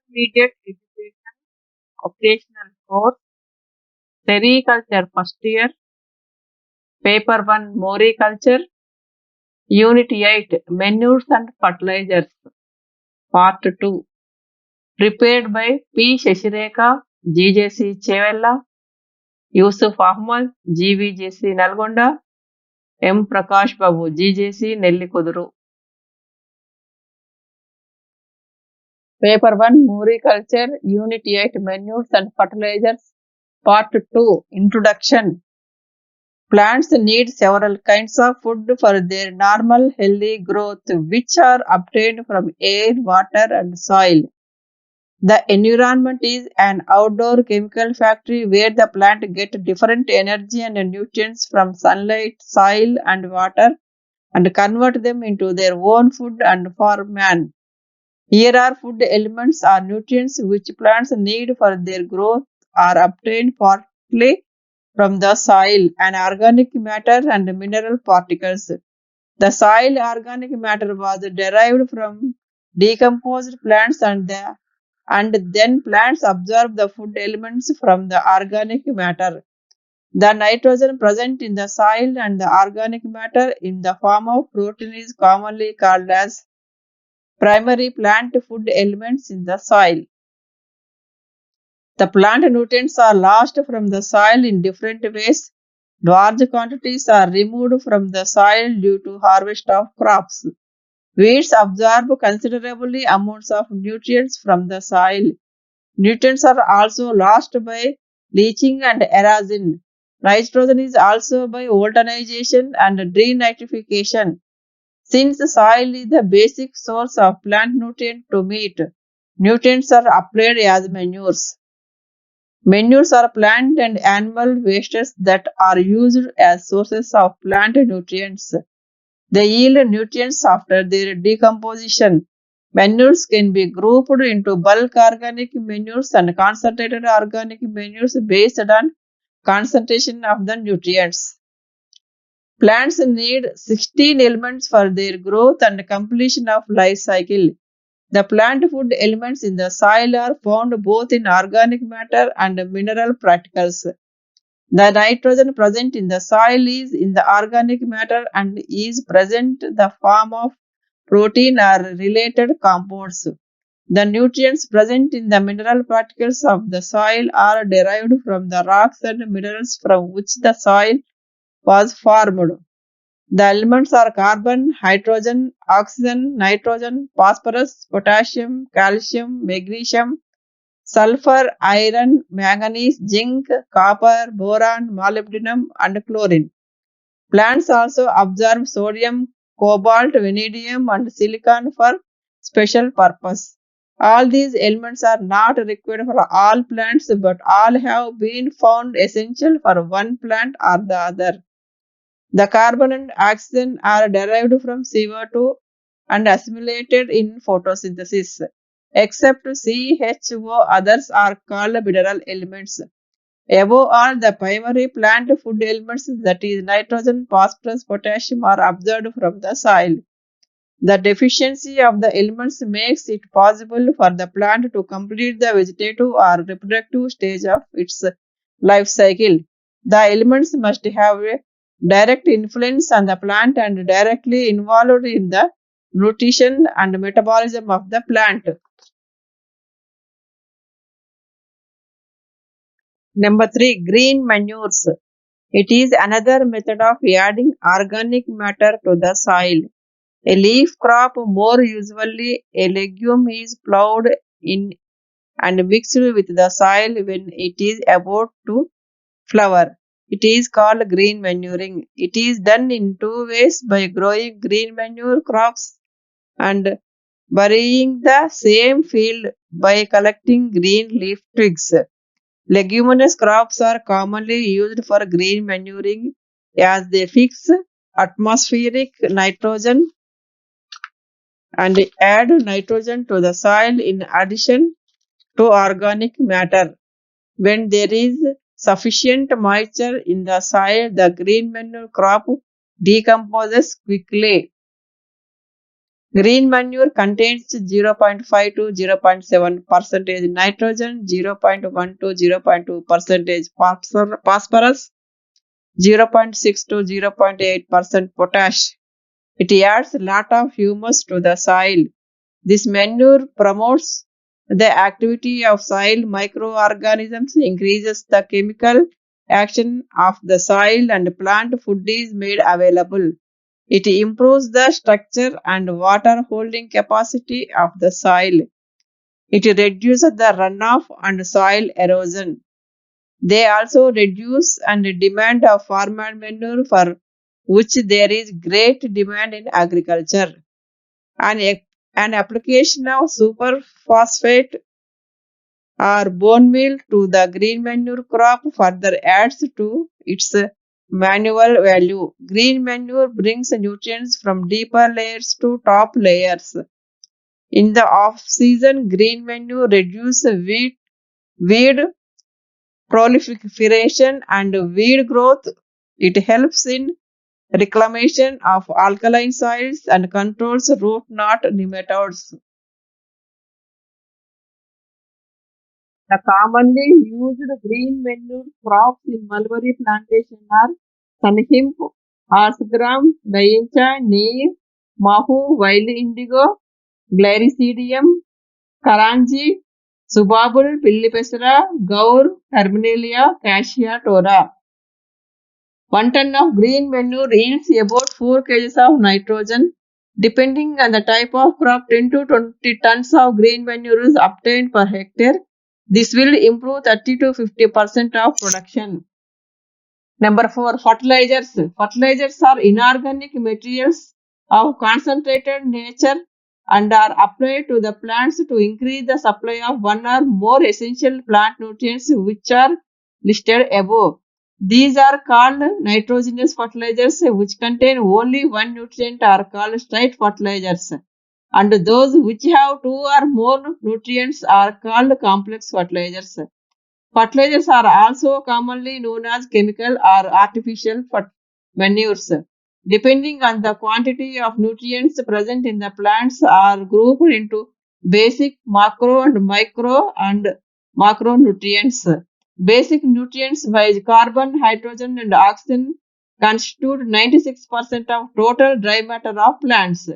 Intermediate education, occasional course, sericulture first year, paper 1 Moriculture, Unit 8 Manures and Fertilizers, Part 2, prepared by P. Shashireka, GJC Chevella, Yusuf Ahmad, GVJC Nalgonda, M. Prakash Babu, GJC Nellikuduru. Paper 1 Moriculture, Unit 8 Manures and Fertilizers, Part 2, Introduction. Plants need several kinds of food for their normal healthy growth, which are obtained from air, water, and soil. The environment is an outdoor chemical factory where the plant get different energy and nutrients from sunlight, soil, and water and convert them into their own food and for man. Here are food elements or nutrients which plants need for their growth are obtained partly from the soil and organic matter and mineral particles. The soil organic matter was derived from decomposed plants and then plants absorb the food elements from the organic matter. The nitrogen present in the soil and the organic matter in the form of protein is commonly called as primary plant food elements in the soil. The plant nutrients are lost from the soil in different ways. Large quantities are removed from the soil due to harvest of crops. Weeds absorb considerably amounts of nutrients from the soil. Nutrients are also lost by leaching and erosion. Nitrogen is also by volcanization and denitrification. Since the soil is the basic source of plant nutrient to meat, nutrients are applied as manures. Manures are plant and animal wastes that are used as sources of plant nutrients. They yield nutrients after their decomposition. Manures can be grouped into bulk organic manures and concentrated organic manures based on concentration of the nutrients. Plants need 16 elements for their growth and completion of life cycle. The plant food elements in the soil are found both in organic matter and mineral particles. The nitrogen present in the soil is in the organic matter and is present in the form of protein or related compounds. The nutrients present in the mineral particles of the soil are derived from the rocks and minerals from which the soil was formed. The elements are carbon, hydrogen, oxygen, nitrogen, phosphorus, potassium, calcium, magnesium, sulfur, iron, manganese, zinc, copper, boron, molybdenum, and chlorine. Plants also absorb sodium, cobalt, vanadium, and silicon for special purpose. All these elements are not required for all plants, but all have been found essential for one plant or the other. The carbon and oxygen are derived from CO2 and assimilated in photosynthesis. Except CHO, others are called mineral elements. Above all, the primary plant food elements, that is nitrogen, phosphorus, potassium, are absorbed from the soil. The deficiency of the elements makes it possible for the plant to complete the vegetative or reproductive stage of its life cycle. The elements must have a direct influence on the plant and directly involved in the nutrition and metabolism of the plant. Number 3, green manures. It is another method of adding organic matter to the soil. A leaf crop, more usually a legume, is plowed in and mixed with the soil when it is about to flower. It is called green manuring. It is done in two ways: by growing green manure crops and burying the same field by collecting green leaf twigs. Leguminous crops are commonly used for green manuring as they fix atmospheric nitrogen and add nitrogen to the soil in addition to organic matter. When there is sufficient moisture in the soil, the green manure crop decomposes quickly. Green manure contains 0.5 to 0.7% nitrogen, 0.1 to 0.2% phosphorus, 0.6 to 0.8% potash. It adds a lot of humus to the soil. This manure promotes the activity of soil microorganisms, increases the chemical action of the soil, and plant food is made available. It improves the structure and water holding capacity of the soil. It reduces the runoff and soil erosion. They also reduce and demand of farmer manure, for which there is great demand in agriculture. An application of superphosphate or bone meal to the green manure crop further adds to its manual value. Green manure brings nutrients from deeper layers to top layers. In the off season, green manure reduces weed proliferation and weed growth. It helps in reclamation of alkaline soils and controls root knot nematodes. The commonly used green manure crops in mulberry plantation are sunhemp, osgram, diancha, neem, mahu, wild indigo, glyridium, karanji, subabul, pillipesara, gaur, terminalia, cassia tora. 1 ton of green manure yields about 4 kg of nitrogen. Depending on the type of crop, 10 to 20 tons of green manure is obtained per hectare. This will improve 30 to 50% of production. Number 4, fertilizers. Fertilizers are inorganic materials of concentrated nature and are applied to the plants to increase the supply of one or more essential plant nutrients which are listed above. These are called nitrogenous fertilizers, which contain only one nutrient are called straight fertilizers, and those which have two or more nutrients are called complex fertilizers. Fertilizers are also commonly known as chemical or artificial manures. Depending on the quantity of nutrients present in the plants are grouped into basic, macro and macronutrients. Basic nutrients wise carbon, hydrogen and oxygen constitute 96% of total dry matter of plants.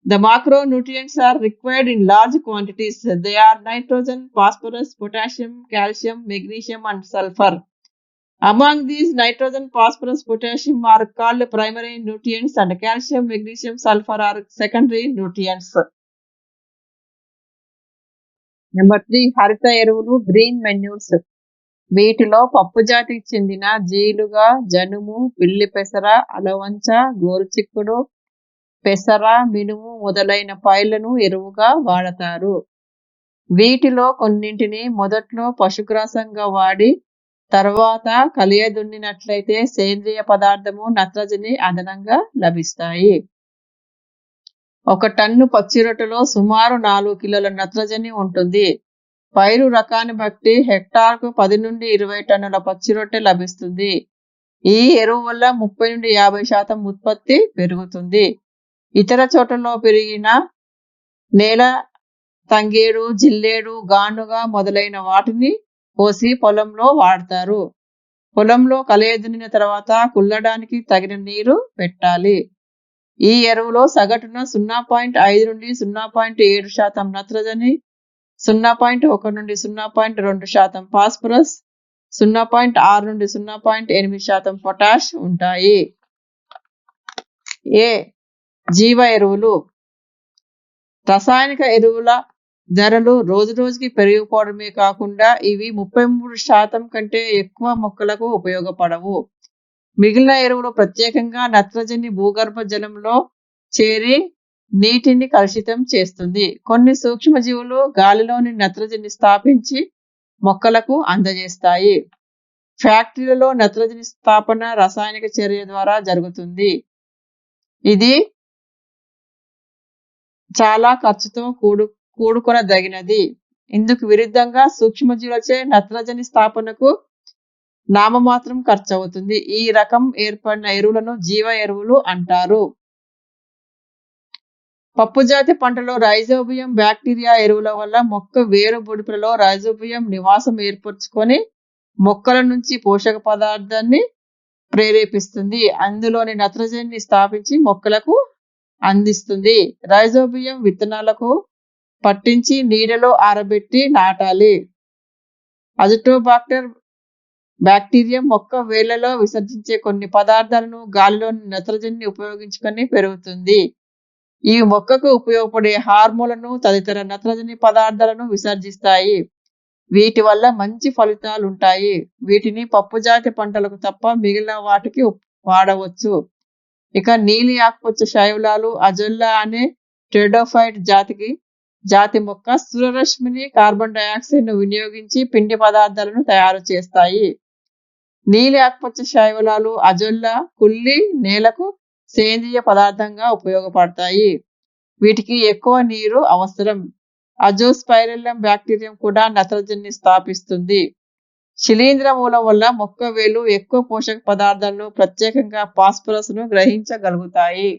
The macronutrients are required in large quantities. They are nitrogen, phosphorus, potassium, calcium, magnesium, and sulfur. Among these, nitrogen, phosphorus, potassium are called primary nutrients, and calcium, magnesium, sulfur are secondary nutrients. Number 3, హరిత ఎరువులు green manures. వీటిలో పప్పు జాతికి చెందిన జీలుగా, జనుము, పిల్లి పెసర, అలవంచ, గోరుచిక్కుడు, పెసర, మినుము మొదలైన పైర్లను ఎరువుగా వాడతారు. వీటిలో కొన్నింటిని మొదట్లో పశుగ్రాసంగా వాడి తర్వాత కలియదున్నినట్లయితే సేంద్రియ పదార్థము నత్రజని అదనంగా లభిస్తాయి. 1 టన్ను పచ్చి రొట్టెలో సుమారు 4 కిలోల నత్రజని ఉంటుంది. పైరు రకాన్ని బట్టి హెక్టార్కు 10 నుండి 20 టన్నుల పచ్చి రొట్టె లభిస్తుంది. ఈ ఎరువు వల్ల 30 నుండి 50% ఉత్పత్తి పెరుగుతుంది. ఇతర చోట్లలో పెరిగిన నేల తంగేడు, జిల్లేడు, గానుగ మొదలైన వాటిని కోసి పొలంలో వాడతారు. పొలంలో కలయదున్నిన తర్వాత కుళ్ళడానికి తగిన నీరు పెట్టాలి. ఈ ఎరువులో సగటున 0.5 నుండి 0.7% నత్రజని, 0.1 నుండి 0.2% ఫాస్ఫరస్, 0.6 నుండి 0.8% పొటాష్ ఉంటాయి. ఏ జీవ ఎరువులు. రసాయనిక ఎరువుల ధరలు రోజురోజుకి పెరిగిపోవడమే కాకుండా ఇవి 33% కంటే ఎక్కువ మొక్కలకు ఉపయోగపడవు. మిగిలిన ఎరువులు ప్రత్యేకంగా నత్రజని భూగర్భ జలంలో చేరి నీటిని కలుషితం చేస్తుంది. కొన్ని సూక్ష్మజీవులు గాలిలోని నత్రజని స్థాపించి మొక్కలకు అందజేస్తాయి. ఫ్యాక్టరీలలో నత్రజని స్థాపన రసాయనిక చర్య ద్వారా జరుగుతుంది. ఇది చాలా ఖర్చుతో కూడుకొనదగినది. ఇందుకు విరుద్ధంగా సూక్ష్మజీవులచే నత్రజని స్థాపనకు నామమాత్రం ఖర్చు అవుతుంది. ఈ రకం ఏర్పడిన ఎరువులను జీవ ఎరువులు అంటారు. పప్పుజాతి పంటలో రైజోబియం బ్యాక్టీరియా ఎరువుల వల్ల మొక్క వేరు బుడిపలలో రైజోబియం నివాసం ఏర్పరచుకొని మొక్కల నుంచి పోషక పదార్థాన్ని ప్రేరేపిస్తుంది. అందులోని నత్రజనిని స్థాపించి మొక్కలకు అందిస్తుంది. రైజోబియం విత్తనాలకు పట్టించి నీడలో ఆరబెట్టి నాటాలి. అజిటోబాక్టర్ బ్యాక్టీరియా మొక్క వేళ్లలో విసర్జించే కొన్ని పదార్థాలను గాలిలోని నత్రజనిని ఉపయోగించుకొని పెరుగుతుంది. ఇవి మొక్కకు ఉపయోగపడే హార్మోన్లను తదితర నత్రజని పదార్థాలను విసర్జిస్తాయి. వీటి వల్ల మంచి ఫలితాలు ఉంటాయి. వీటిని పప్పుజాతి పంటలకు తప్ప మిగిలిన వాటికి వాడవచ్చు. ఇక నీలి ఆకుపచ్చ శైవలాలు అజొల్లా అనే టెరిడోఫైట్ జాతి మొక్క సూర్యరశ్మిని కార్బన్ డయాక్సైడ్ ను వినియోగించి పిండి పదార్థాలను తయారు చేస్తాయి. నీలి ఆకుపచ్చ శైవలాలు అజొల్లా కుళ్ళి నేలకు సేంద్రియ పదార్థంగా ఉపయోగపడతాయి. వీటికి ఎక్కువ నీరు అవసరం. అజోస్పైరిల్లం బ్యాక్టీరియం కూడా నత్రజనిని స్థాపిస్తుంది. శిలీంధ్ర మూలం వల్ల మొక్క వేలు ఎక్కువ పోషక పదార్థాలను ప్రత్యేకంగా ఫాస్ఫరస్ ను గ్రహించగలుగుతాయి.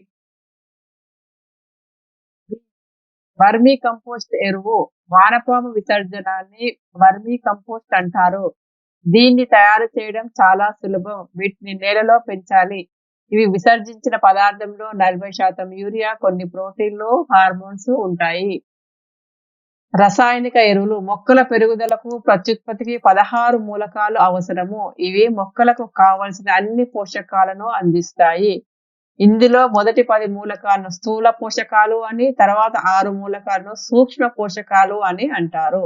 వర్మీ కంపోస్ట్ ఎరువు వానపాము విసర్జనాన్ని వర్మీ కంపోస్ట్ అంటారు. దీన్ని తయారు చేయడం చాలా సులభం. వీటిని నేలలో పెంచాలి. ఇవి విసర్జించిన పదార్థంలో 40% యూరియా, కొన్ని ప్రోటీన్లు, హార్మోన్స్ ఉంటాయి. రసాయనిక ఎరువులు మొక్కల పెరుగుదలకు ప్రత్యుత్పత్తికి 16 మూలకాలు అవసరము. ఇవి మొక్కలకు కావలసిన అన్ని పోషకాలను అందిస్తాయి. ఇందులో మొదటి 10 మూలకాలను స్థూల పోషకాలు అని, తర్వాత 6 మూలకాలను సూక్ష్మ పోషకాలు అని అంటారు.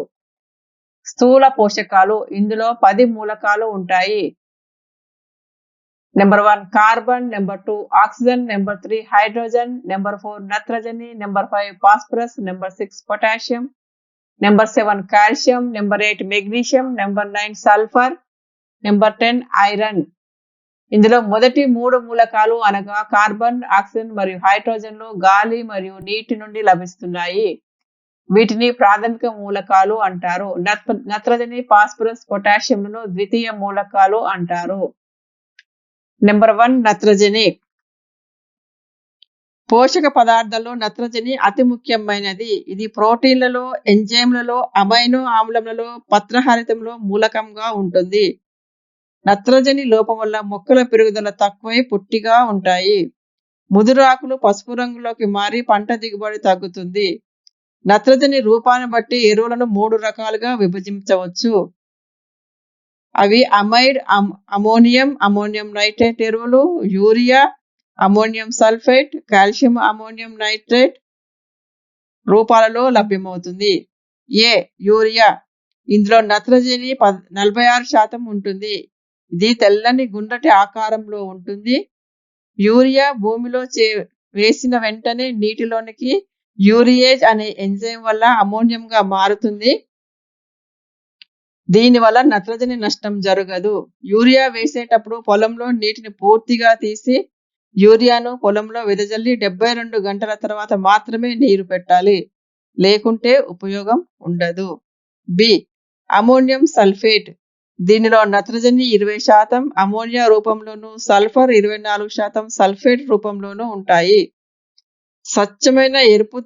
స్థూల పోషకాలు ఇందులో 10 మూలకాలు ఉంటాయి. Number 1 carbon, number 2 oxygen, number 3 hydrogen, number 4 నత్రజని, number 5 phosphorus, number 6 potassium, number 7 calcium, number 8 magnesium, number 9 sulphur, number 10 iron. ఇందులో మొదటి 3 మూలకాలు అనగా కార్బన్, ఆక్సిజన్ మరియు హైడ్రోజన్లు గాలి మరియు నీటి నుండి లభిస్తున్నాయి. వీటిని ప్రాథమిక మూలకాలు అంటారు. నత్రజని, ఫాస్ఫరస్, పొటాషియంలను ద్వితీయ మూలకాలు అంటారు. నెంబర్ 1 నత్రజని. పోషక పదార్థాల్లో నత్రజని అతి ముఖ్యమైనది. ఇది ప్రోటీన్లలో, ఎంజైమ్లలో, అమైనో ఆమ్లములలో, పత్రహరితంలో మూలకంగా ఉంటుంది. నత్రజని లోపం వల్ల మొక్కల పెరుగుదల తక్కువై పుట్టిగా ఉంటాయి. ముదురు ఆకులు పసుపు రంగులోకి మారి పంట దిగుబడి తగ్గుతుంది. నత్రజని రూపాన్ని బట్టి ఎరువులను 3 రకాలుగా విభజించవచ్చు. అవి అమైడ్, అమోనియం, అమోనియం నైట్రేట్ ఎరువులు, urea, ammonium sulphate, calcium ammonium nitrate రూపాలలో లభ్యమవుతుంది. యూరియా. ఇందులో నత్రజని 46% ఉంటుంది. ఇది తెల్లని గుండ్రటి ఆకారంలో ఉంటుంది. యూరియా భూమిలో వేసిన వెంటనే నీటిలోనికి యూరియేజ్ అనే ఎంజైమ్ వల్ల అమోనియంగా మారుతుంది. దీనివల్ల నత్రజని నష్టం జరగదు. యూరియా వేసేటప్పుడు పొలంలో నీటిని పూర్తిగా తీసి యూరియాను పొలంలో వెదజల్లి 72 గంటల తర్వాత మాత్రమే నీరు పెట్టాలి. లేకుంటే ఉపయోగం ఉండదు. Ammonium sulphate. దీనిలో నత్రజని 20%, అమోనియా రూపంలోను, సల్ఫర్ 24% సల్ఫేట్ రూపంలోనూ ఉంటాయి. స్వచ్ఛమైన ఎరుపు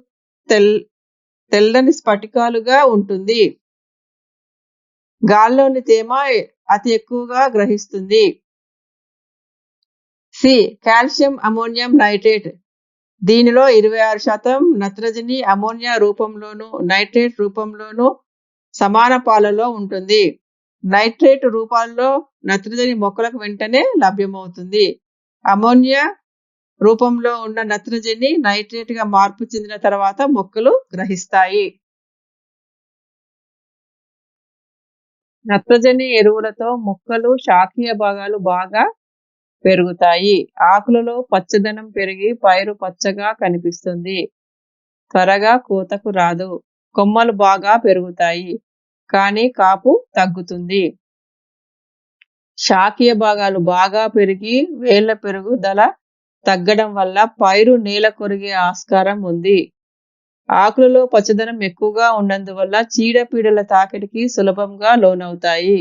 తెల్లని స్ఫటికాలుగా ఉంటుంది. గాల్లోని తేమ అతి ఎక్కువగా గ్రహిస్తుంది. Calcium ammonium nitrate. దీనిలో 26% నత్రజని అమోనియా రూపంలోను, నైట్రేట్ రూపంలోను సమాన పాలలో ఉంటుంది. నైట్రేట్ రూపాల్లో నత్రజని మొక్కలకు వెంటనే లభ్యమవుతుంది. అమోనియా రూపంలో ఉన్న నత్రజని నైట్రేట్ గా మార్పు చెందిన తర్వాత మొక్కలు గ్రహిస్తాయి. నత్రజని ఎరువులతో మొక్కలు శాఖీయ భాగాలు బాగా పెరుగుతాయి. ఆకులలో పచ్చదనం పెరిగి పైరు పచ్చగా కనిపిస్తుంది. త్వరగా కోతకు రాదు. కొమ్మలు బాగా పెరుగుతాయి, కానీ కాపు తగ్గుతుంది. శాఖీయ భాగాలు బాగా పెరిగి వేళ్ల పెరుగుదల తగ్గడం వల్ల పైరు నేల కొరిగే ఆస్కారం ఉంది. ఆకులలో పచ్చదనం ఎక్కువగా ఉన్నందువల్ల చీడపీడల తాకిడికి సులభంగా లోనవుతాయి.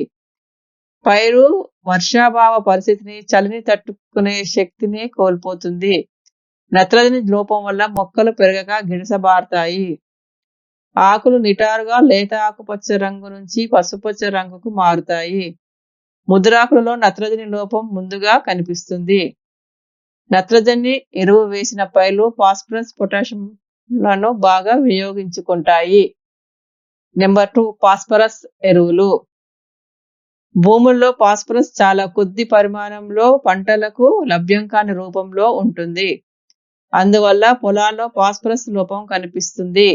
పైరు వర్షాభావ పరిస్థితిని, చలిని తట్టుకునే శక్తిని కోల్పోతుంది. నత్రజని లోపం వల్ల మొక్కలు పెరగక గిడసబారుతాయి. ఆకులు నిటారుగా లేత ఆకుపచ్చ రంగు నుంచి పసుపచ్చ రంగుకు మారుతాయి. ముదురాకులలో నత్రజని లోపం ముందుగా కనిపిస్తుంది. నత్రజని ఎరువు వేసిన పైర్లు ఫాస్ఫరస్, పొటాషియంలను బాగా వినియోగించుకుంటాయి. నెంబర్ 2, ఫాస్ఫరస్ ఎరువులు. భూముల్లో ఫాస్ఫరస్ చాలా కొద్ది పరిమాణంలో పంటలకు లభ్యం కాని రూపంలో ఉంటుంది. అందువల్ల పొలాల్లో ఫాస్ఫరస్ లోపం కనిపిస్తుంది.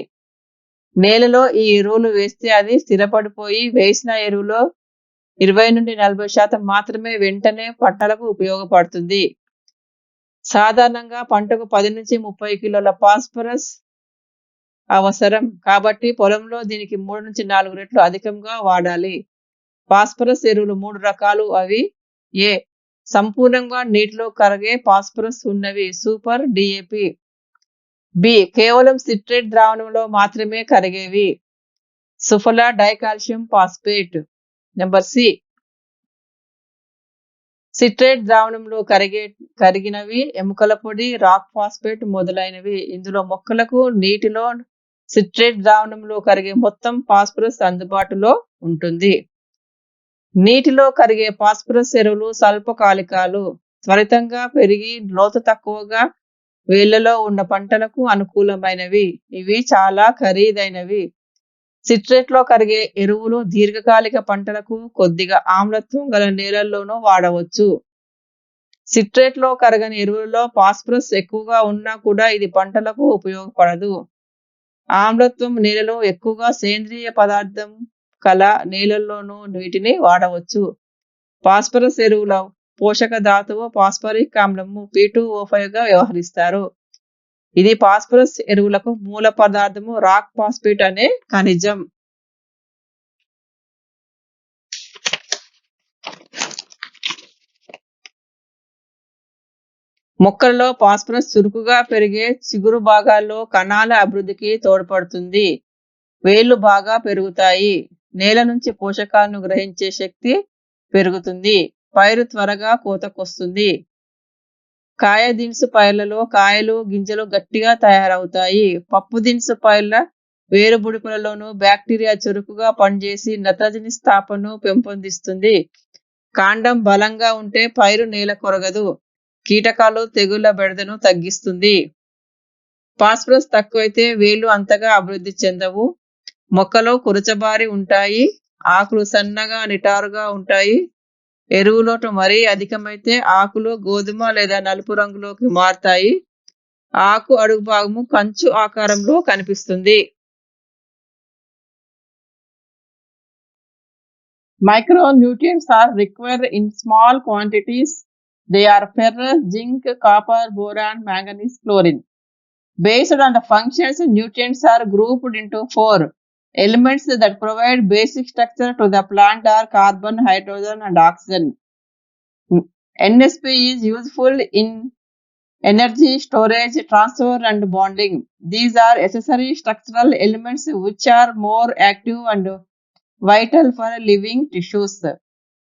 నేలలో ఈ ఎరువులు వేస్తే అది స్థిరపడిపోయి వేసిన ఎరువులో 20-40% మాత్రమే వెంటనే పంటలకు ఉపయోగపడుతుంది. సాధారణంగా పంటకు 10-30 కిలోల ఫాస్ఫరస్ అవసరం. కాబట్టి పొలంలో దీనికి 3-4 రెట్లు అధికంగా వాడాలి. ఫాస్ఫరస్ ఎరువులు 3 రకాలు. అవి: ఏ. సంపూర్ణంగా నీటిలో కరిగే ఫాస్ఫరస్ ఉన్నవి, సూపర్, డిఏపి. బి. కేవలం సిట్రేట్ ద్రావణంలో మాత్రమే కరిగేవి, Suphala, dicalcium phosphate. Number C. Citrate ద్రావణంలో కరిగినవి, ఎముకల పొడి, రాక్ ఫాస్ఫేట్ మొదలైనవి. ఇందులో మొక్కలకు నీటిలో సిట్రేట్ ద్రావణంలో కరిగే మొత్తం ఫాస్ఫరస్ అందుబాటులో ఉంటుంది. నీటిలో కరిగే ఫాస్ఫరస్ ఎరువులు స్వల్పకాలికాలు, త్వరితంగా పెరిగి లోతు తక్కువగా వేళ్లలో ఉన్న పంటలకు అనుకూలమైనవి. ఇవి చాలా ఖరీదైనవి. సిట్రేట్లో కరిగే ఎరువులు దీర్ఘకాలిక పంటలకు, కొద్దిగా ఆమ్లత్వం గల నేలల్లోనూ వాడవచ్చు. సిట్రేట్లో కరగని ఎరువులలో ఫాస్ఫరస్ ఎక్కువగా ఉన్నా కూడా ఇది పంటలకు ఉపయోగపడదు. ఆమ్లత్వం నేలలో ఎక్కువగా సేంద్రియ పదార్థం కల నేలల్లోనూ వీటిని వాడవచ్చు. ఫాస్ఫరస్ ఎరువుల పోషక ధాతువు ఫాస్ఫరిక్ ఆమ్లము P2O5గా వ్యవహరిస్తారు. ఇది ఫాస్ఫరస్ ఎరువులకు మూల పదార్థము. రాక్ ఫాస్ఫేట్ అనే ఖనిజం. మొక్కలలో ఫాస్ఫరస్ చురుకుగా పెరిగే చిగురు భాగాల్లో కణాల అభివృద్ధికి తోడ్పడుతుంది. వేళ్లు బాగా పెరుగుతాయి. నేల నుంచి పోషకాలను గ్రహించే శక్తి పెరుగుతుంది. పైరు త్వరగా కోతకొస్తుంది. కాయ దినుసు పైర్లలో కాయలు, గింజలు గట్టిగా తయారవుతాయి. పప్పు దినుసు పైర్ల వేరుబుడిపలలోనూ బ్యాక్టీరియా చురుకుగా పనిచేసి నత్రజని స్థాపనను పెంపొందిస్తుంది. కాండం బలంగా ఉంటే పైరు నేల కొరగదు. కీటకాలు, తెగుళ్ల బెడదను తగ్గిస్తుంది. ఫాస్ఫరస్ తక్కువైతే వేళ్లు అంతగా అభివృద్ధి చెందవు. మొక్కలు కురచబారి ఉంటాయి. ఆకులు సన్నగా నిటారుగా ఉంటాయి. ఎరువు లోటు మరీ అధికమైతే ఆకులు గోధుమ లేదా నలుపు రంగులోకి మారుతాయి. ఆకు అడుగు భాగము కంచు ఆకారంలో కనిపిస్తుంది. Micronutrients are required in small quantities. They are ferrous, zinc, copper, boron, manganese, chlorine. Based on the functions, nutrients are grouped into 4. Elements that provide basic structure to the plant are carbon, hydrogen, and oxygen. NSP is useful in energy storage, transfer, and bonding. These are accessory structural elements which are more active and vital for living tissues.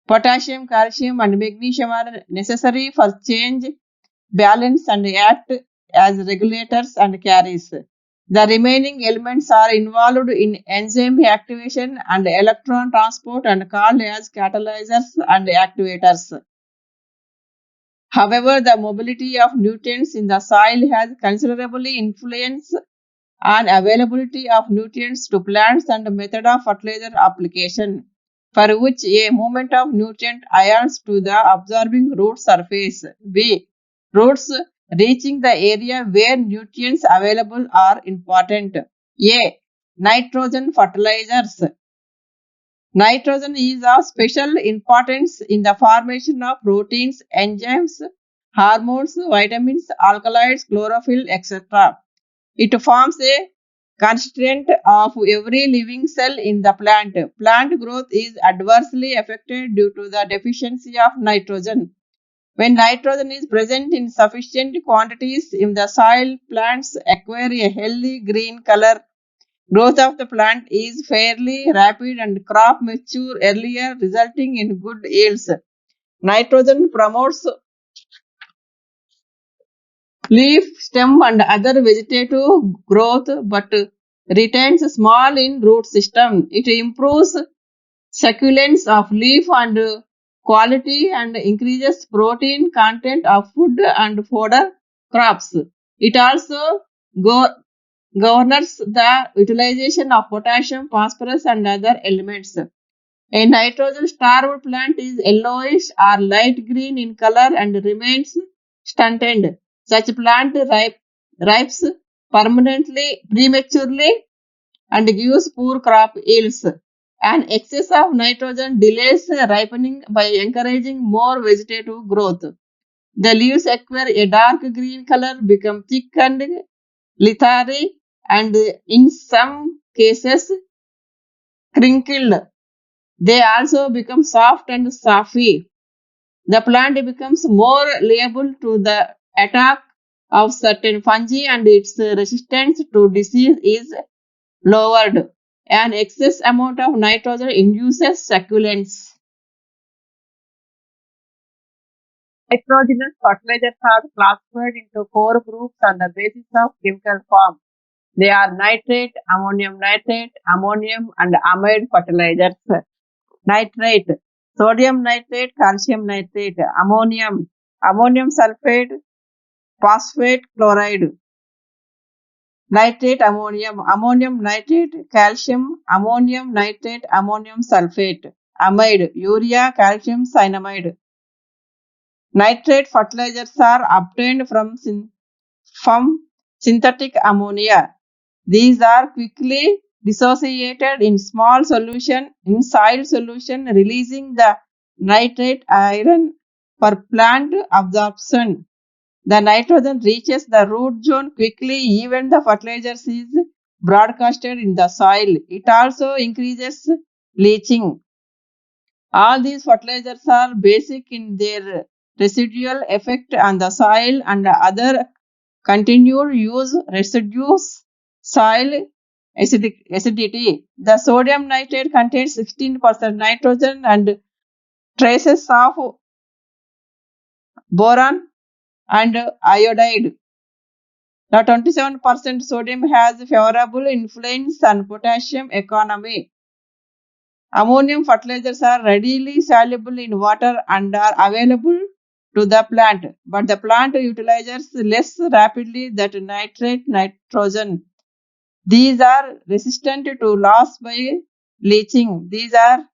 Potassium, calcium, and magnesium are necessary for change, balance, and act as regulators and carriers. The remaining elements are involved in enzyme activation and electron transport and called as catalyzers and activators. However, the mobility of nutrients in the soil has considerably influence on availability of nutrients to plants and method of fertilizer application, for which a movement of nutrient ions to the absorbing root surface. B. Roots reaching the area where nutrients available are important. A. Nitrogen fertilizers. Nitrogen is of special importance in the formation of proteins, enzymes, hormones, vitamins, alkaloids, chlorophyll, etc. It forms a constituent of every living cell in the plant. Plant growth is adversely affected due to the deficiency of nitrogen. When nitrogen is present in sufficient quantities in the soil, plants acquire a healthy green color. Growth of the plant is fairly rapid and crop mature earlier, resulting in good yields. Nitrogen promotes leaf, stem, and other vegetative growth, but retains small in root system. It improves succulence of leaf and quality and increases protein content of food and fodder crops. It also go- governs the utilization of potassium, phosphorus, and other elements. A nitrogen-starved plant is yellowish or light green in color and remains stunted. Such plant ripes permanently, prematurely, and gives poor crop yields. An excess of nitrogen delays ripening by encouraging more vegetative growth. The leaves acquire a dark green color, become thick and leathery, and in some cases crinkled. They also become soft and stuffy. The plant becomes more liable to the attack of certain fungi and its resistance to disease is lowered. An excess amount of nitrogen induces succulence. Nitrogenous fertilizers are classified into four groups on the basis of chemical form. They are nitrate, ammonium, and amide fertilizers. Nitrate, sodium nitrate, calcium nitrate, ammonium sulfate, phosphate chloride, nitrate ammonium nitrate, calcium, ammonium nitrate, ammonium sulfate, amide, urea, calcium cyanamide. Nitrate fertilizers are obtained from synthetic ammonia. These are quickly dissociated in soil solution, releasing the nitrate iron for plant absorption. The nitrogen reaches the root zone quickly, even the fertilizer is broadcasted in the soil. It also increases leaching. All these fertilizers are basic in their residual effect on the soil and other continued use reduce soil acidity. The sodium nitrate contains 16% nitrogen and traces of boron and iodide. The 27% sodium has favorable influence on potassium economy. Ammonium fertilizers are readily soluble in water and are available to the plant, but the plant utilizes less rapidly than nitrogen. These are resistant to loss by leaching. These are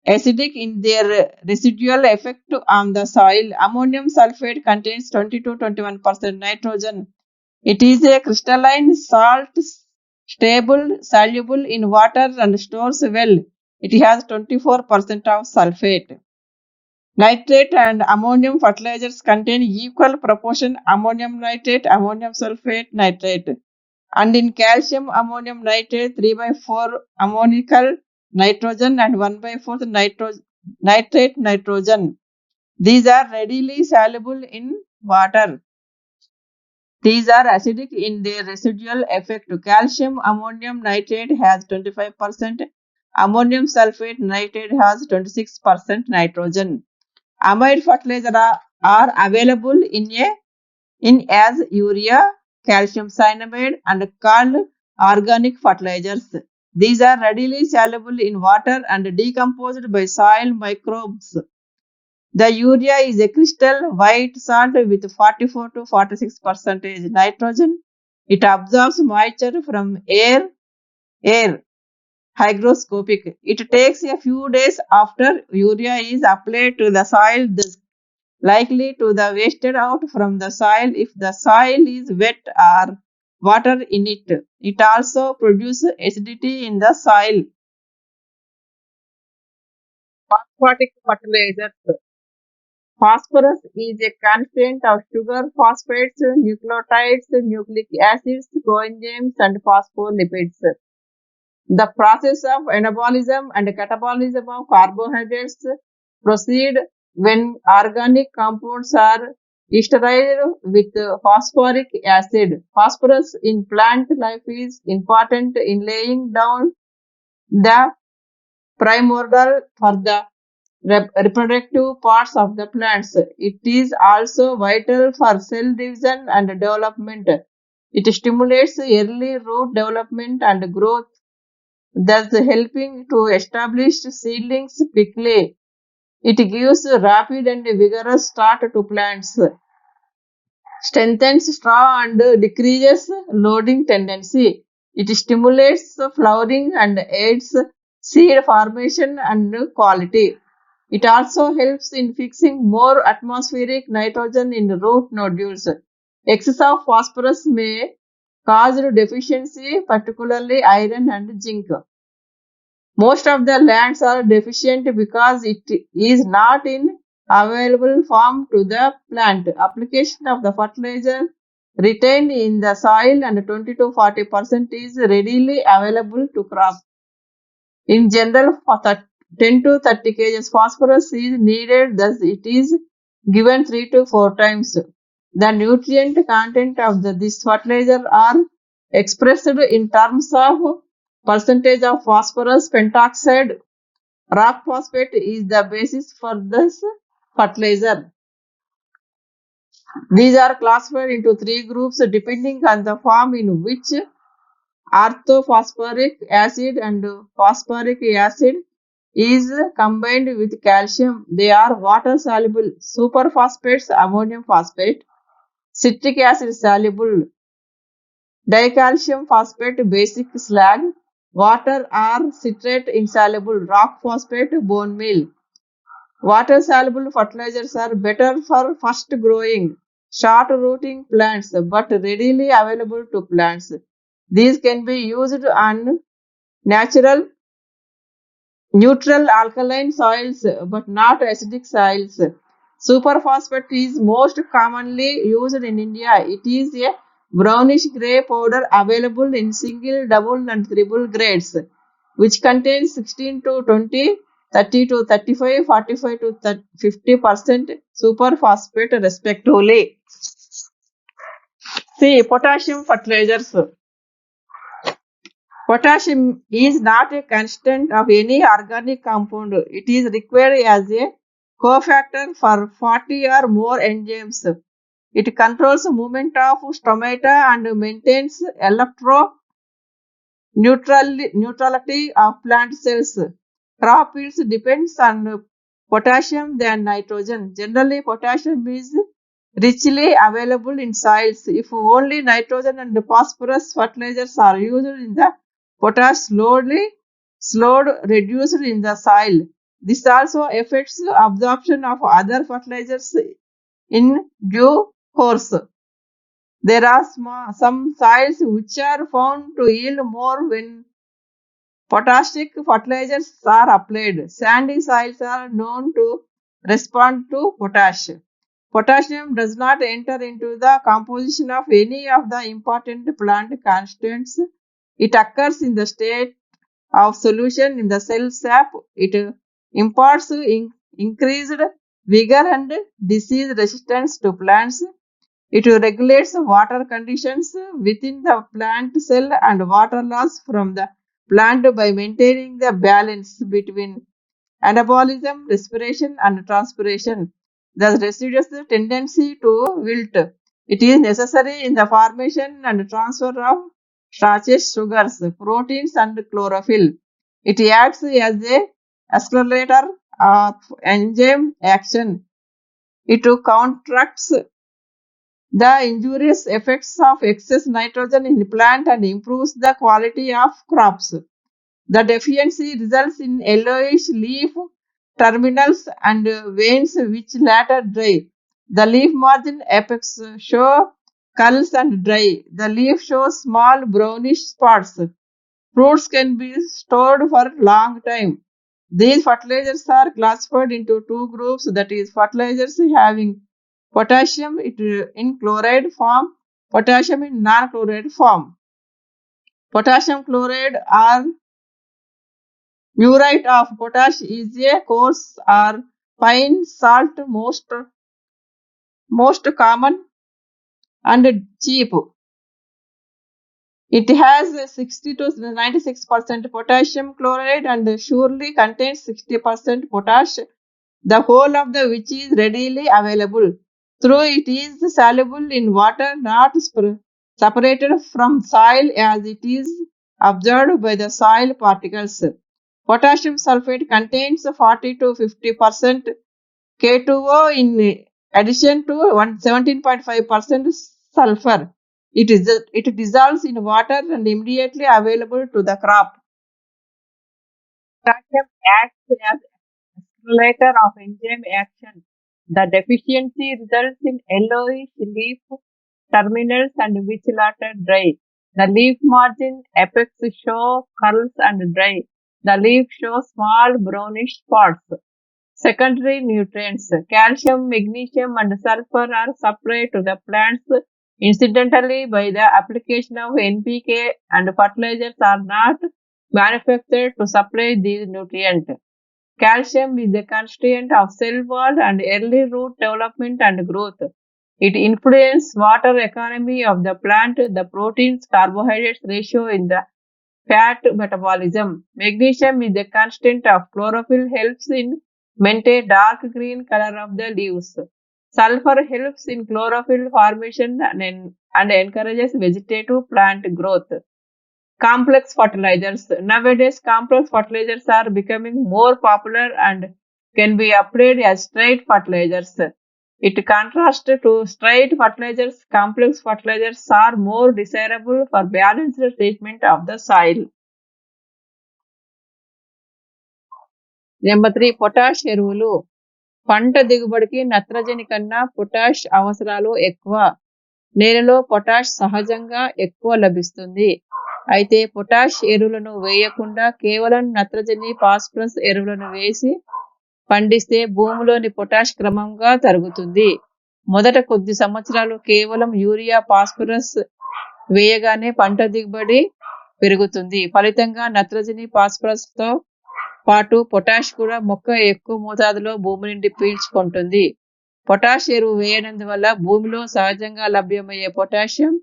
acidic in their residual effect on the soil. Ammonium sulfate contains 20 to 21% nitrogen. It is a crystalline salt, stable, soluble in water and stores well. It has 24% of sulfate. Nitrate and ammonium fertilizers contain equal proportion ammonium nitrate, ammonium sulfate, nitrate. And in calcium ammonium nitrate, 3 by 4 ammonical nitrogen and 1 by 4 nitrate nitrogen. These are readily soluble in water. These are acidic in their residual effect. Calcium ammonium nitrate has 25%, ammonium sulfate nitrate has 26% nitrogen. Amide fertilizers are available in as urea, calcium cyanamide, and called organic fertilizers. These are readily soluble in water and decomposed by soil microbes. The urea is a crystal white salt with 44 to 46% nitrogen. It absorbs moisture from air hygroscopic. It takes a few days after urea is applied to the soil, thus likely to the wasted out from the soil if the soil is wet or water in it. It also produces acidity in the soil. Phosphatic fertilizers. Phosphorus is a constituent of sugar, phosphates, nucleotides, nucleic acids, coenzymes, and phospholipids. The process of anabolism and catabolism of carbohydrates proceed when organic compounds are esterized with phosphoric acid. Phosphorus in plant life is important in laying down the primordial for the reproductive parts of the plants. It is also vital for cell division and development. It stimulates early root development and growth, thus helping to establish seedlings quickly. It gives a rapid and vigorous start to plants, strengthens straw and decreases loading tendency. It stimulates flowering and aids seed formation and quality. It also helps in fixing more atmospheric nitrogen in root nodules. Excess of phosphorus may cause deficiency, particularly iron and zinc. Most of the lands are deficient because it is not in available form to the plant. Application of the fertilizer retained in the soil and 20 to 40% is readily available to crop. In general, for 10 to 30 kg phosphorus is needed, thus it is given 3 to 4 times. The nutrient content of this fertilizer are expressed in terms of percentage of phosphorus pentoxide. Rock phosphate is the basis for this fertilizer. These are classified into three groups depending on the form in which orthophosphoric acid and phosphoric acid is combined with calcium. They are water soluble superphosphates, ammonium phosphate, citric acid soluble dicalcium phosphate, basic slag, water or citrate insoluble rock phosphate, bone meal. Water soluble fertilizers are better for fast growing, short rooting plants but readily available to plants. These can be used on natural neutral alkaline soils but not acidic soils. Superphosphate is most commonly used in India. It is a brownish grey powder available in single, double and triple grades, which contains 16 to 20, 30 to 35, 45 to 50% superphosphate respectively. See, potassium fertilizers. Potassium is not a constant of any organic compound. It is required as a cofactor for 40 or more enzymes. It controls the movement of stomata and maintains neutrality of plant cells. Crop yields depends on potassium than nitrogen. Generally, potassium is richly available in soils. If only nitrogen and phosphorus fertilizers are used in the potash slowed reduced in the soil. This also affects absorption of other fertilizers in due course. There are some soils which are found to yield more when potassic fertilizers are applied. Sandy soils are known to respond to potash. Potassium does not enter into the composition of any of the important plant constituents. It occurs in the state of solution in the cell sap. It imparts increased vigor and disease resistance to plants. It regulates water conditions within the plant cell and water loss from the plant by maintaining the balance between anabolism, respiration, and transpiration. Thus reduces the tendency to wilt. It is necessary in the formation and transfer of starches, sugars, proteins, and chlorophyll. It acts as a accelerator of enzyme action. It counteracts the injurious effects of excess nitrogen in the plant and improves the quality of crops. The deficiency results in yellowish leaf terminals and veins which later dry. The leaf margin apex show curls and dry. The leaf shows small brownish spots. Fruits can be stored for a long time. These fertilizers are classified into two groups, that is fertilizers having potassium in chloride form, potassium in non-chloride form. Potassium chloride or muriate of potash is a coarse or fine salt, most common and cheap. It has 60 to 96% potassium chloride and surely contains 60% potash. the whole of the which is readily available. Through it is soluble in water, not separated from soil as it is absorbed by the soil particles. Potassium sulfate contains 40 to 50% K2O in addition to 17.5% sulfur. It dissolves in water and immediately available to the crop. Potassium acts as accelerator of enzyme action. The deficiency results in yellowish leaf terminals and which later dry. The leaf margin apex show curls and dry. The leaf shows small brownish spots. Secondary nutrients. Calcium, magnesium, and sulfur are supplied to the plants incidentally by the application of NPK, and fertilizers are not manufactured to supply these nutrients. Calcium is a constituent of cell wall and early root development and growth. It influences water economy of the plant, the proteins carbohydrates ratio in the fat metabolism. Magnesium is a constant of chlorophyll, helps in maintain dark green color of the leaves. Sulfur helps in chlorophyll formation and encourages vegetative plant growth. Complex fertilizers. Nowadays, complex fertilizers are becoming more popular and can be applied as straight fertilizers. It contrasts to straight fertilizers. Complex fertilizers are more desirable for balanced treatment of the soil. Number 3 potash ఎరువులు. పంట దిగుబడికి నత్రజని కన్నా potash అవసరాలు ఎక్కువ. నేలలో potash సహజంగా ఎక్కువ లభిస్తుంది. అయితే పొటాష్ ఎరువులను వేయకుండా కేవలం నత్రజని, ఫాస్ఫరస్ ఎరువులను వేసి పండిస్తే భూమిలోని పొటాష్ క్రమంగా తరుగుతుంది. మొదట కొద్ది సంవత్సరాలు కేవలం యూరియా, ఫాస్ఫరస్ వేయగానే పంట దిగుబడి పెరుగుతుంది. ఫలితంగా నత్రజని, ఫాస్ఫరస్ తో పాటు పొటాష్ కూడా మొక్క ఎక్కువ మోతాదులో భూమి నుండి పీల్చుకుంటుంది. పొటాష్ ఎరువు వేయనందువల్ల భూమిలో సహజంగా లభ్యమయ్యే పొటాషియం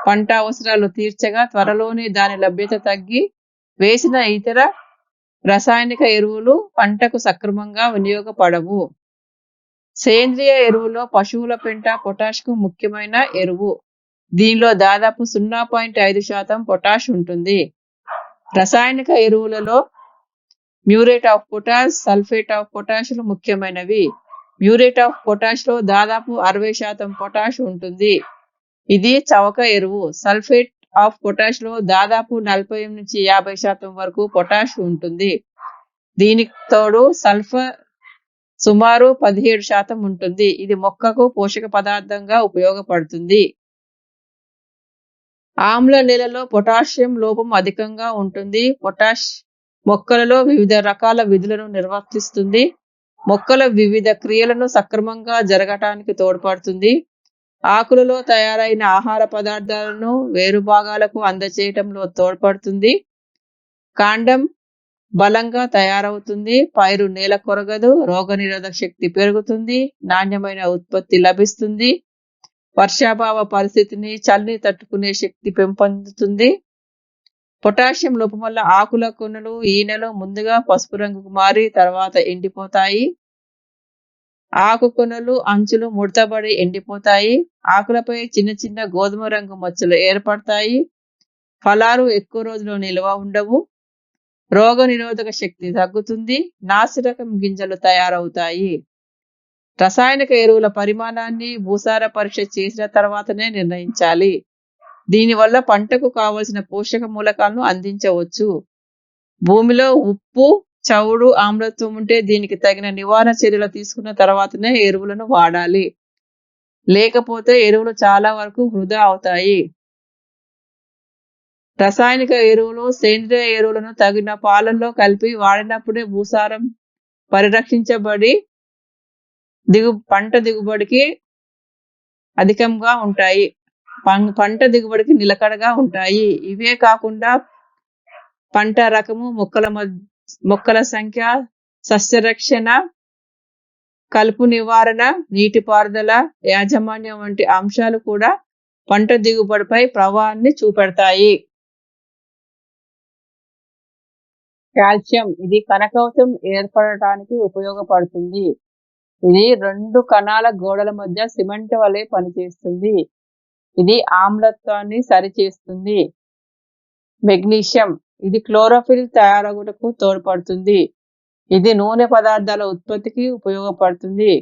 పంట అవసరాలు తీర్చగా త్వరలోనే దాని లభ్యత తగ్గి వేసిన ఇతర రసాయనిక ఎరువులు పంటకు సక్రమంగా వినియోగపడవు. సేంద్రియ ఎరువులో పశువుల పెంట పొటాష్కు ముఖ్యమైన ఎరువు. దీనిలో దాదాపు 0.5% పొటాష్ ఉంటుంది. రసాయనిక ఎరువులలో muriate of potash, sulphate of పొటాష్లు ముఖ్యమైనవి. మ్యూరేట్ ఆఫ్ పొటాష్లో దాదాపు 60% పొటాష్ ఉంటుంది. ఇది చవక ఎరువు. సల్ఫేట్ ఆఫ్ పొటాష్లో దాదాపు 40 నుంచి 50% వరకు పొటాష్ ఉంటుంది. దీనికి తోడు సల్ఫర్ సుమారు 17% ఉంటుంది. ఇది మొక్కకు పోషక పదార్థంగా ఉపయోగపడుతుంది. ఆమ్ల నేలలో పొటాషియం లోపం అధికంగా ఉంటుంది. పొటాష్ మొక్కలలో వివిధ రకాల విధులను నిర్వర్తిస్తుంది. మొక్కల వివిధ క్రియలను సక్రమంగా జరగటానికి తోడ్పడుతుంది. ఆకులలో తయారైన ఆహార పదార్థాలను వేరు భాగాలకు అందచేయటంలో తోడ్పడుతుంది. కాండం బలంగా తయారవుతుంది. పైరు నేల కొరగదు. రోగనిరోధక శక్తి పెరుగుతుంది. నాణ్యమైన ఉత్పత్తి లభిస్తుంది. వర్షాభావ పరిస్థితిని, చలిని తట్టుకునే శక్తి పెంపొందుతుంది. పొటాషియం లోపం వల్ల ఆకుల కొనలు, ఈనెలు ముందుగా పసుపు రంగుకు మారి తర్వాత ఎండిపోతాయి. ఆకు కొనలు, అంచులు ముడతబడి ఎండిపోతాయి. ఆకులపై చిన్న చిన్న గోధుమ రంగు మచ్చలు ఏర్పడతాయి. ఫలాలు ఎక్కువ రోజులు నిల్వ ఉండవు. రోగ నిరోధక శక్తి తగ్గుతుంది. నాసిరకం గింజలు తయారవుతాయి. రసాయనిక ఎరువుల పరిమాణాన్ని భూసార పరీక్ష చేసిన తర్వాతనే నిర్ణయించాలి. దీనివల్ల పంటకు కావలసిన పోషక మూలకాలను అందించవచ్చు. భూమిలో ఉప్పు, చవుడు, ఆమ్లత్వం ఉంటే దీనికి తగిన నివారణ చర్యలు తీసుకున్న తర్వాతనే ఎరువులను వాడాలి. లేకపోతే ఎరువులు చాలా వరకు వృధా అవుతాయి. రసాయనిక ఎరువులు, సేంద్రియ ఎరువులను తగిన పాలల్లో కలిపి వాడినప్పుడే భూసారం పరిరక్షించబడి పంట దిగుబడికి అధికంగా ఉంటాయి. పంట దిగుబడికి నిలకడగా ఉంటాయి. ఇవే కాకుండా పంట రకము, మొక్కల సంఖ్య, సస్యరక్షణ, కలుపు నివారణ, నీటిపారుదల యాజమాన్యం వంటి అంశాలు కూడా పంట దిగుబడిపై ప్రభావాన్ని చూపెడతాయి. కాల్షియం ఇది కణకవచం ఏర్పడటానికి ఉపయోగపడుతుంది. ఇది 2 కణాల గోడల మధ్య సిమెంట్ వలె పనిచేస్తుంది. ఇది ఆమ్లత్వాన్ని సరిచేస్తుంది. మెగ్నీషియం ఇది క్లోరోఫిల్ తయారగుటకు తోడ్పడుతుంది. ఇది నూనె పదార్థాల ఉత్పత్తికి ఉపయోగపడుతుంది.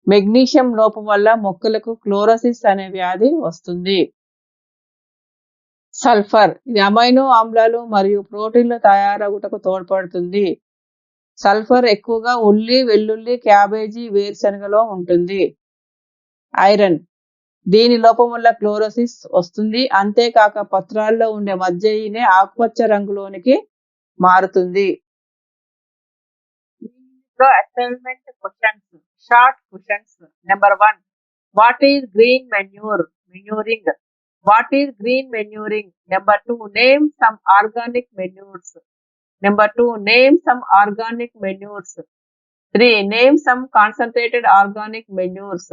మెగ్నీషియం లోపం వల్ల మొక్కలకు క్లోరోసిస్ అనే వ్యాధి వస్తుంది. సల్ఫర్ ఇది అమైనో ఆమ్లాలు మరియు ప్రోటీన్లు తయారగుటకు తోడ్పడుతుంది. సల్ఫర్ ఎక్కువగా ఉల్లి, వెల్లుల్లి, క్యాబేజీ, వేరుశనగలో ఉంటుంది. ఐరన్ దీని లోపం వల్ల క్లోరోసిస్ వస్తుంది. అంతేకాక పత్రాల్లో ఉండే మధ్యయినే ఆకుపచ్చ రంగులోనికి మారుతుంది. Assignment questions, short questions. Number 1, what is green manuring? What is green manuring? Number 2, name some organic manures. Number 2, name some organic manures. 3, name some concentrated organic manures.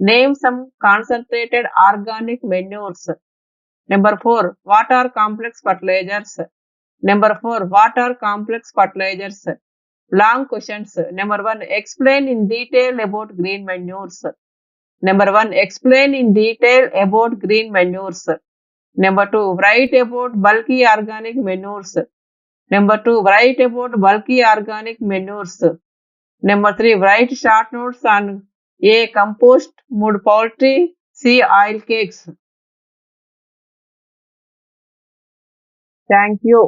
Name some concentrated organic manures. Number 4, what are complex fertilizers? Number 4, what are complex fertilizers? Long questions. Number 1, explain in detail about green manures. Number 1, explain in detail about green manures. Number 2, write about bulky organic manures. Number 2, write about bulky organic manures. Number 3, write short notes on A, compost, wood poultry, C, oil cakes. Thank you.